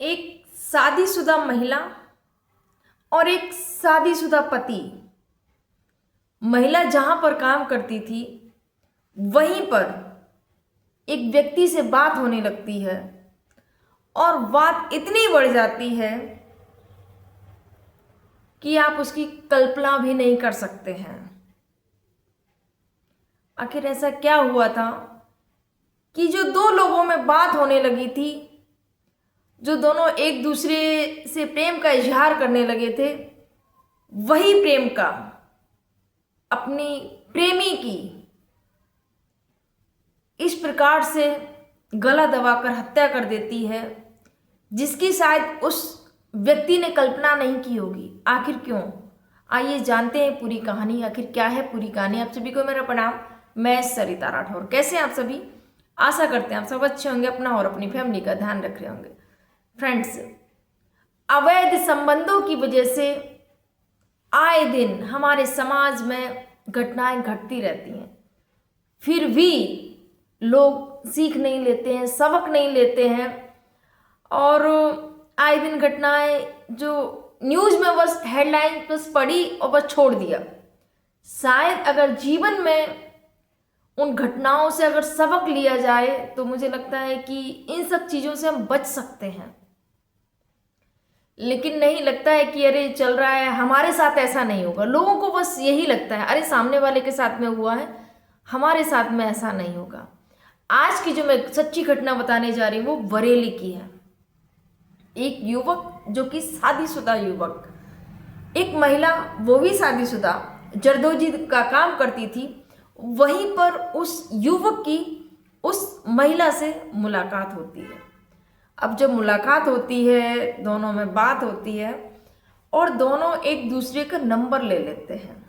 एक शादीशुदा महिला और एक शादीशुदा पति। महिला जहां पर काम करती थी वहीं पर एक व्यक्ति से बात होने लगती है और बात इतनी बढ़ जाती है कि आप उसकी कल्पना भी नहीं कर सकते हैं। आखिर ऐसा क्या हुआ था कि जो दो लोगों में बात होने लगी थी, जो दोनों एक दूसरे से प्रेम का इजहार करने लगे थे, वही प्रेम का अपनी प्रेमी की इस प्रकार से गला दबाकर हत्या कर देती है, जिसकी शायद उस व्यक्ति ने कल्पना नहीं की होगी। आखिर क्यों? आइए जानते हैं पूरी कहानी। आखिर क्या है पूरी कहानी। आप सभी को मेरा प्रणाम। मैं सरिता राठौर। कैसे हैं आप सभी? आशा करते हैं आप सब अच्छे होंगे, अपना और अपनी फैमिली का ध्यान रख रहे होंगे। फ्रेंड्स, अवैध संबंधों की वजह से आए दिन हमारे समाज में घटनाएं घटती रहती हैं, फिर भी लोग सीख नहीं लेते हैं, सबक नहीं लेते हैं और आए दिन घटनाएं जो न्यूज़ में बस हेडलाइन बस पढ़ी और बस छोड़ दिया। शायद अगर जीवन में उन घटनाओं से अगर सबक लिया जाए तो मुझे लगता है कि इन सब चीज़ों से हम बच सकते हैं। लेकिन नहीं, लगता है कि अरे चल रहा है, हमारे साथ ऐसा नहीं होगा। लोगों को बस यही लगता है, अरे सामने वाले के साथ में हुआ है, हमारे साथ में ऐसा नहीं होगा। आज की जो मैं सच्ची घटना बताने जा रही हूँ वो बरेली की है। एक युवक जो कि शादीशुदा युवक, एक महिला वो भी शादीशुदा जरदोजी का काम करती थी, वहीं पर उस युवक की उस महिला से मुलाकात होती है। अब जब मुलाकात होती है, दोनों में बात होती है और दोनों एक दूसरे का नंबर ले लेते हैं।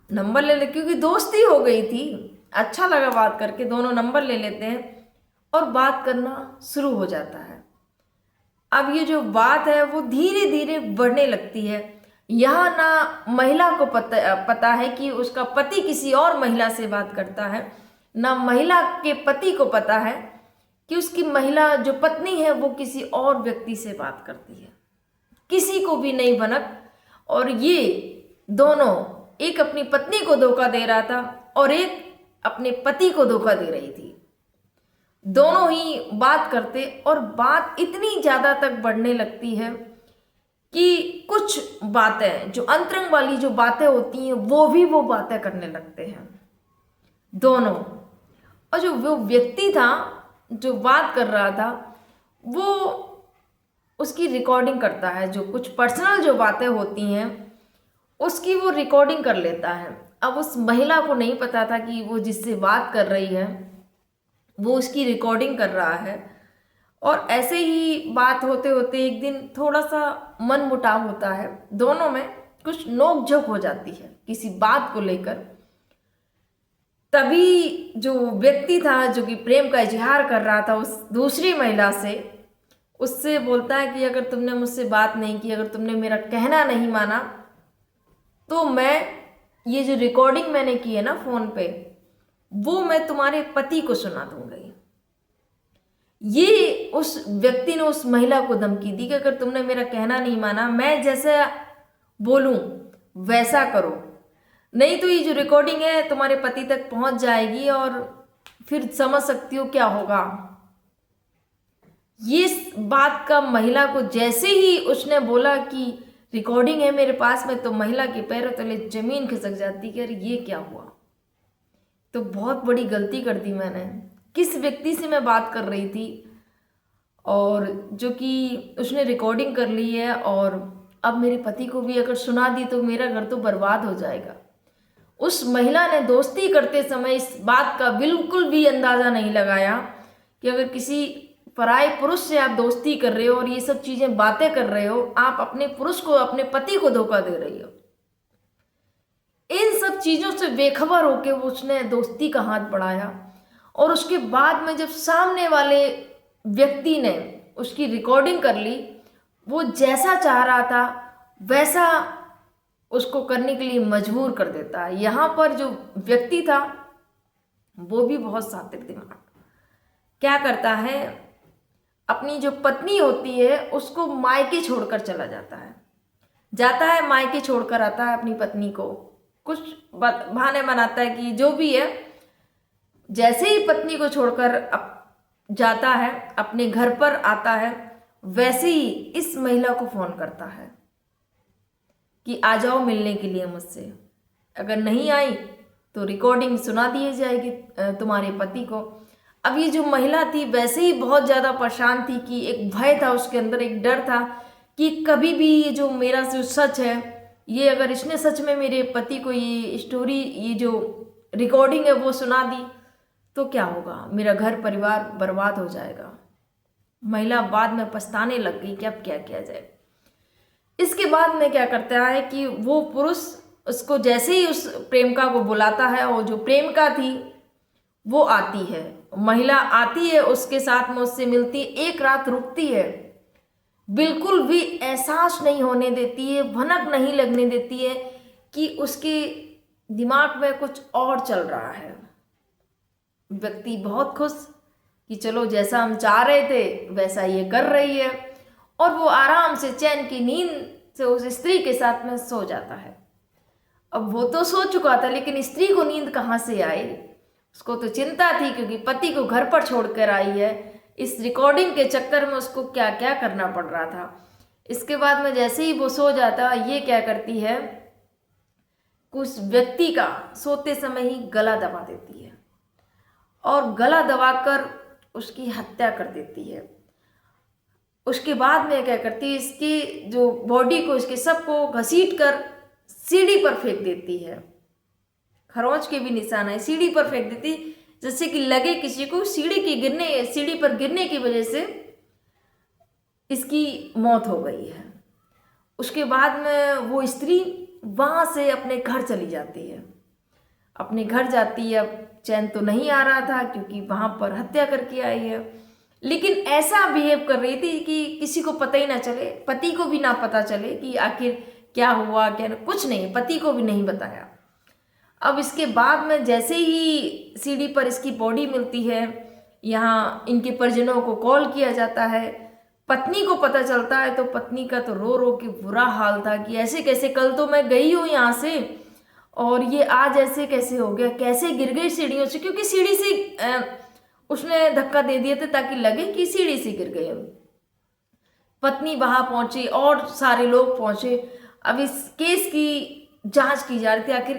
क्योंकि दोस्ती हो गई थी, अच्छा लगा बात करके, दोनों नंबर ले लेते हैं और बात करना शुरू हो जाता है। अब ये जो बात है वो धीरे धीरे बढ़ने लगती है। यहाँ ना महिला को पता है कि उसका पति किसी और महिला से बात करता है, ना महिला के पति को पता है कि उसकी महिला जो पत्नी है वो किसी और व्यक्ति से बात करती है। किसी को भी नहीं भनक। और ये दोनों, एक अपनी पत्नी को धोखा दे रहा था और एक अपने पति को धोखा दे रही थी। दोनों ही बात करते और बात इतनी ज्यादा तक बढ़ने लगती है कि कुछ बातें जो अंतरंग वाली जो बातें होती हैं वो बातें करने लगते हैं दोनों। और जो वो व्यक्ति था जो बात कर रहा था वो उसकी रिकॉर्डिंग करता है। जो कुछ पर्सनल जो बातें होती हैं उसकी वो रिकॉर्डिंग कर लेता है। अब उस महिला को नहीं पता था कि वो जिससे बात कर रही है वो उसकी रिकॉर्डिंग कर रहा है। और ऐसे ही बात होते होते एक दिन थोड़ा सा मन मुटाव होता है, दोनों में कुछ नोक झोंक हो जाती है किसी बात को लेकर। तभी जो व्यक्ति था जो कि प्रेम का इजहार कर रहा था उस दूसरी महिला से, उससे बोलता है कि अगर तुमने मुझसे बात नहीं की, अगर तुमने मेरा कहना नहीं माना, तो मैं ये जो रिकॉर्डिंग मैंने की है ना फोन पे, वो मैं तुम्हारे पति को सुना दूंगी। ये उस व्यक्ति ने उस महिला को धमकी दी कि अगर तुमने मेरा कहना नहीं माना, मैं जैसा बोलूं वैसा करो, नहीं तो ये जो रिकॉर्डिंग है तुम्हारे पति तक पहुंच जाएगी और फिर समझ सकती हो क्या होगा। ये बात का महिला को जैसे ही उसने बोला कि रिकॉर्डिंग है मेरे पास में, तो महिला के पैरों तले जमीन खिसक जाती कि अरे ये क्या हुआ। तो बहुत बड़ी गलती कर दी मैंने। किस व्यक्ति से मैं बात कर रही थी और जो कि उसने रिकॉर्डिंग कर ली है, और अब मेरे पति को भी अगर सुना दी तो मेरा घर तो बर्बाद हो जाएगा। उस महिला ने दोस्ती करते समय इस बात का बिल्कुल भी अंदाजा नहीं लगाया कि अगर किसी पराये पुरुष से आप दोस्ती कर रहे हो और ये सब चीजें बातें कर रहे हो, आप अपने पुरुष को, अपने पति को धोखा दे रही हो। इन सब चीजों से बेखबर होकर उसने दोस्ती का हाथ बढ़ाया। और उसके बाद में जब सामने वाले व्यक्ति ने उसकी रिकॉर्डिंग कर ली, वो जैसा चाह रहा था वैसा उसको करने के लिए मजबूर कर देता है। यहाँ पर जो व्यक्ति था वो भी बहुत शातिर दिमाग। क्या करता है, अपनी जो पत्नी होती है उसको मायके छोड़कर चला जाता है मायके छोड़कर आता है अपनी पत्नी को। कुछ बहाने बनाता है कि जो भी है, जैसे ही पत्नी को छोड़कर जाता है, अपने घर पर आता है, वैसे ही इस महिला को फोन करता है कि आ जाओ मिलने के लिए मुझसे। अगर नहीं आई तो रिकॉर्डिंग सुना दी जाएगी तुम्हारे पति को। अब ये जो महिला थी वैसे ही बहुत ज़्यादा परेशान थी कि एक भय था उसके अंदर, एक डर था कि कभी भी ये जो मेरा जो सच है, ये अगर इसने सच में मेरे पति को ये स्टोरी, ये जो रिकॉर्डिंग है वो सुना दी तो क्या होगा, मेरा घर परिवार बर्बाद हो जाएगा। महिला बाद में पछताने लग गई कि अब क्या किया जाए। इसके बाद में क्या करता है कि वो पुरुष उसको जैसे ही उस प्रेमिका को बुलाता है, और जो प्रेमिका थी वो आती है, महिला आती है, उसके साथ में उससे मिलती, एक रात रुकती है, बिल्कुल भी एहसास नहीं होने देती है, भनक नहीं लगने देती है कि उसके दिमाग में कुछ और चल रहा है। व्यक्ति बहुत खुश कि चलो जैसा हम चाह रहे थे वैसा ये कर रही है, और वो आराम से चैन की नींद से उस स्त्री के साथ में सो जाता है। अब वो तो सो चुका था, लेकिन स्त्री को नींद कहाँ से आई, उसको तो चिंता थी क्योंकि पति को घर पर छोड़कर आई है। इस रिकॉर्डिंग के चक्कर में उसको क्या क्या करना पड़ रहा था। इसके बाद में जैसे ही वो सो जाता, ये क्या करती है, कुछ व्यक्ति का सोते समय ही गला दबा देती है और गला दबाकर उसकी हत्या कर देती है। उसके बाद में क्या करती है, इसकी जो बॉडी को, इसके सब को घसीट कर सीढ़ी पर फेंक देती है। खरोंच के भी निशान है, सीढ़ी पर फेंक देती, जैसे कि लगे किसी को सीढ़ी पर गिरने की वजह से इसकी मौत हो गई है। उसके बाद में वो स्त्री वहाँ से अपने घर चली जाती है। अपने घर जाती है, अब चैन तो नहीं आ रहा था क्योंकि वहाँ पर हत्या करके आई है, लेकिन ऐसा बिहेव कर रही थी कि किसी को पता ही ना चले, पति को भी ना पता चले कि आखिर क्या हुआ क्या नहीं, कुछ नहीं, पति को भी नहीं बताया। अब इसके बाद में जैसे ही सीढ़ी पर इसकी बॉडी मिलती है, यहाँ इनके परिजनों को कॉल किया जाता है, पत्नी को पता चलता है तो पत्नी का तो रो रो के बुरा हाल था कि ऐसे कैसे, कल तो मैं गई हूँ यहाँ से और ये आज ऐसे कैसे हो गया, कैसे गिर गई सीढ़ियों से, क्योंकि सीढ़ी से उसने धक्का दे दिए थे ताकि लगे कि सीढ़ी से गिर गए। पत्नी वहां पहुंची और सारे लोग पहुंचे। अब इस केस की जांच की जा रही थी, आखिर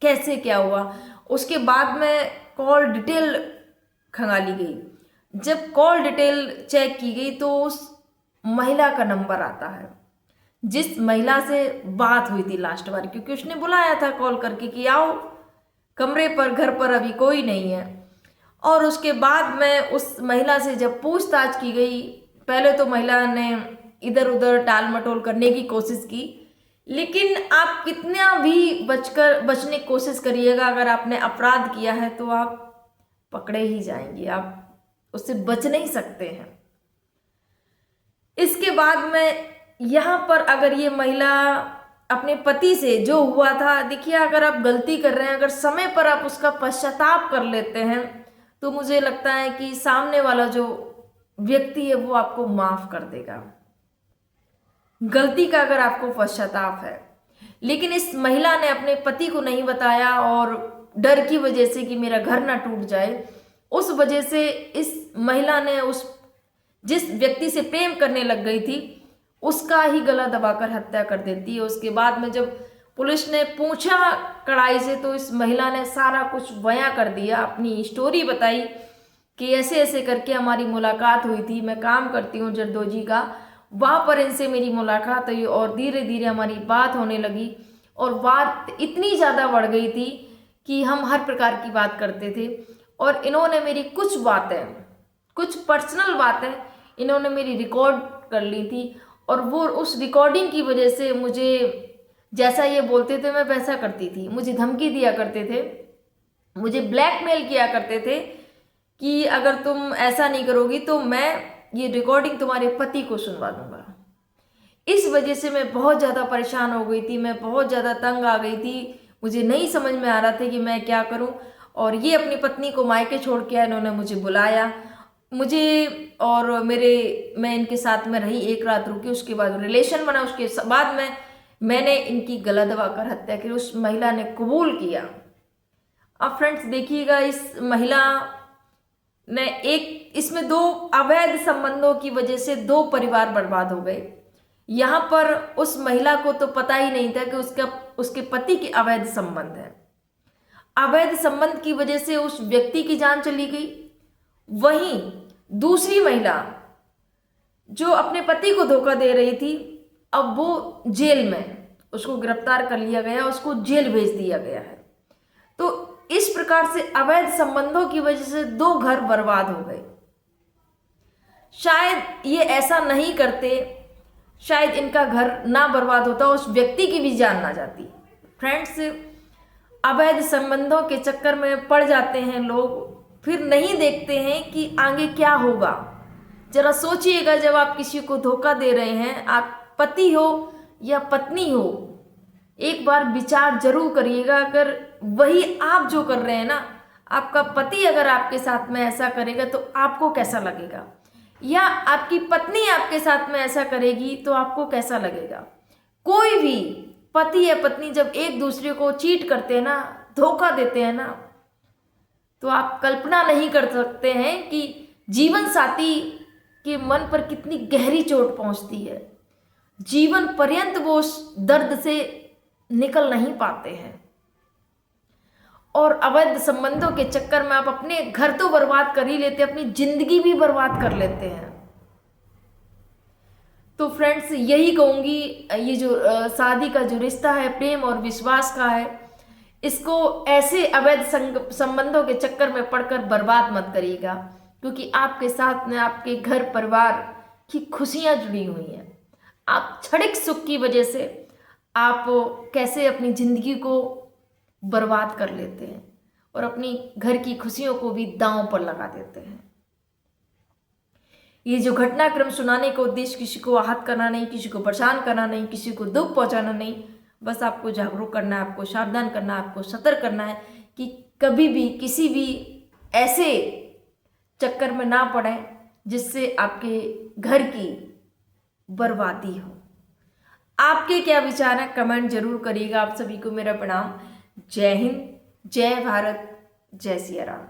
कैसे क्या हुआ। उसके बाद में कॉल डिटेल खंगाली गई। जब कॉल डिटेल चेक की गई तो उस महिला का नंबर आता है जिस महिला से बात हुई थी लास्ट बार, क्योंकि उसने बुलाया था कॉल करके कि आओ कमरे पर, घर पर अभी कोई नहीं है। और उसके बाद में उस महिला से जब पूछताछ की गई, पहले तो महिला ने इधर उधर टाल मटोल करने की कोशिश की, लेकिन आप कितना भी बचने की कोशिश करिएगा, अगर आपने अपराध किया है तो आप पकड़े ही जाएंगे, आप उससे बच नहीं सकते हैं। इसके बाद में यहाँ पर अगर ये महिला अपने पति से जो हुआ था, देखिए अगर आप गलती कर रहे हैं, अगर समय पर आप उसका पश्चाताप कर लेते हैं तो मुझे लगता है कि सामने वाला जो व्यक्ति है वो आपको माफ कर देगा, गलती का अगर आपको पश्चाताप है। लेकिन इस महिला ने अपने पति को नहीं बताया और डर की वजह से कि मेरा घर ना टूट जाए, उस वजह से इस महिला ने उस जिस व्यक्ति से प्रेम करने लग गई थी उसका ही गला दबाकर हत्या कर देती है। उसके बाद में जब पुलिस ने पूछा कड़ाई से तो इस महिला ने सारा कुछ बयां कर दिया, अपनी स्टोरी बताई कि ऐसे ऐसे करके हमारी मुलाकात हुई थी, मैं काम करती हूँ जरदोजी का, वहाँ पर इनसे मेरी मुलाकात हुई और धीरे धीरे हमारी बात होने लगी और बात इतनी ज़्यादा बढ़ गई थी कि हम हर प्रकार की बात करते थे। और इन्होंने मेरी कुछ बातें, कुछ पर्सनल बातें इन्होंने मेरी रिकॉर्ड कर ली थी और वो उस रिकॉर्डिंग की वजह से मुझे जैसा ये बोलते थे मैं वैसा करती थी। मुझे धमकी दिया करते थे, मुझे ब्लैकमेल किया करते थे कि अगर तुम ऐसा नहीं करोगी तो मैं ये रिकॉर्डिंग तुम्हारे पति को सुनवा दूंगा। इस वजह से मैं बहुत ज़्यादा परेशान हो गई थी, मैं बहुत ज़्यादा तंग आ गई थी, मुझे नहीं समझ में आ रहा था कि मैं क्या करूं। और ये अपनी पत्नी को मायके छोड़ के इन्होंने मुझे बुलाया, मुझे और मैं इनके साथ में रही, एक रात रुकी, उसके बाद रिलेशन बना, उसके बाद में मैंने इनकी गला दबाकर हत्या की। उस महिला ने कबूल किया। अब फ्रेंड्स देखिएगा, इस महिला ने इसमें दो अवैध संबंधों की वजह से दो परिवार बर्बाद हो गए। यहाँ पर उस महिला को तो पता ही नहीं था कि उसके पति के अवैध संबंध है। अवैध संबंध की वजह से उस व्यक्ति की जान चली गई। वहीं दूसरी महिला जो अपने पति को धोखा दे रही थी, अब वो जेल में, उसको गिरफ्तार कर लिया गया, उसको जेल भेज दिया गया है। तो इस प्रकार से अवैध संबंधों की वजह से दो घर बर्बाद हो गए। शायद ये ऐसा नहीं करते, शायद इनका घर ना बर्बाद होता, उस व्यक्ति की भी जान ना जाती। फ्रेंड्स, अवैध संबंधों के चक्कर में पड़ जाते हैं लोग, फिर नहीं देखते हैं कि आगे क्या होगा। जरा सोचिएगा, जब आप किसी को धोखा दे रहे हैं, आप पति हो या पत्नी हो, एक बार विचार जरूर करिएगा। अगर वही आप जो कर रहे हैं ना, आपका पति अगर आपके साथ में ऐसा करेगा तो आपको कैसा लगेगा, या आपकी पत्नी आपके साथ में ऐसा करेगी तो आपको कैसा लगेगा। कोई भी पति या पत्नी जब एक दूसरे को चीट करते हैं ना, धोखा देते हैं ना, तो आप कल्पना नहीं कर सकते हैं कि जीवन साथी के मन पर कितनी गहरी चोट पहुंचती है। जीवन पर्यंत वो उस दर्द से निकल नहीं पाते हैं। और अवैध संबंधों के चक्कर में आप अपने घर तो बर्बाद कर ही लेते हैं, अपनी जिंदगी भी बर्बाद कर लेते हैं। तो फ्रेंड्स, यही कहूंगी, ये जो शादी का जो रिश्ता है, प्रेम और विश्वास का है, इसको ऐसे अवैध संबंधों के चक्कर में पड़कर बर्बाद मत करिएगा, क्योंकि आपके साथ में आपके घर परिवार की खुशियां जुड़ी हुई हैं। आप क्षणिक सुख की वजह से आप कैसे अपनी जिंदगी को बर्बाद कर लेते हैं और अपनी घर की खुशियों को भी दांव पर लगा देते हैं। ये जो घटनाक्रम सुनाने का उद्देश्य किसी को आहत करना नहीं, किसी को परेशान करना नहीं, किसी को दुख पहुंचाना नहीं, बस आपको जागरूक करना है, आपको सावधान करना है, आपको सतर्क करना है कि कभी भी किसी भी ऐसे चक्कर में ना पड़े जिससे आपके घर की बर्बादी हो। आपके क्या विचार हैं, कमेंट जरूर करिएगा। आप सभी को मेरा प्रणाम। जय हिंद, जय भारत, जय सिया राम।